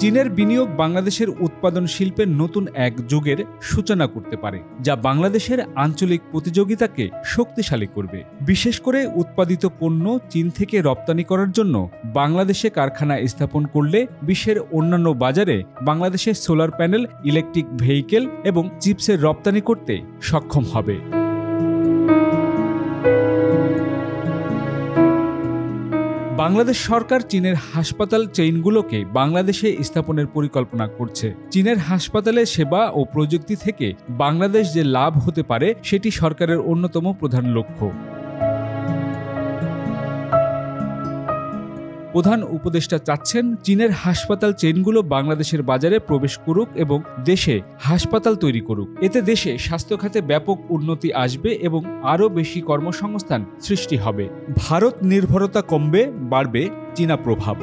চীনের বিনিয়োগ বাংলাদেশের উৎপাদন শিল্পের নতুন এক যুগের সূচনা করতে পারে, যা বাংলাদেশের আঞ্চলিক প্রতিযোগিতাকে শক্তিশালী করবে। বিশেষ করে উৎপাদিত পণ্য চীন থেকে রপ্তানি করার জন্য বাংলাদেশে কারখানা স্থাপন করলে বিশ্বের অন্যান্য বাজারে বাংলাদেশের সোলার প্যানেল, ইলেকট্রিক ভেহিকেল এবং চিপসের রপ্তানি করতে সক্ষম হবে। বাংলাদেশ সরকার চীনের হাসপাতাল চেইনগুলোকে বাংলাদেশে স্থাপনের পরিকল্পনা করছে। চীনের হাসপাতালে সেবা ও প্রযুক্তি থেকে বাংলাদেশ যে লাভ হতে পারে সেটি সরকারের অন্যতম প্রধান লক্ষ্য। প্রধান উপদেষ্টা চাচ্ছেন চীনের হাসপাতাল চেইনগুলো বাংলাদেশের বাজারে প্রবেশ করুক এবং দেশে হাসপাতাল তৈরি করুক। এতে দেশে স্বাস্থ্য খাতে ব্যাপক উন্নতি আসবে এবং আরও বেশি কর্মসংস্থান সৃষ্টি হবে। ভারত নির্ভরতা কমবে, বাড়বে চীনা প্রভাব।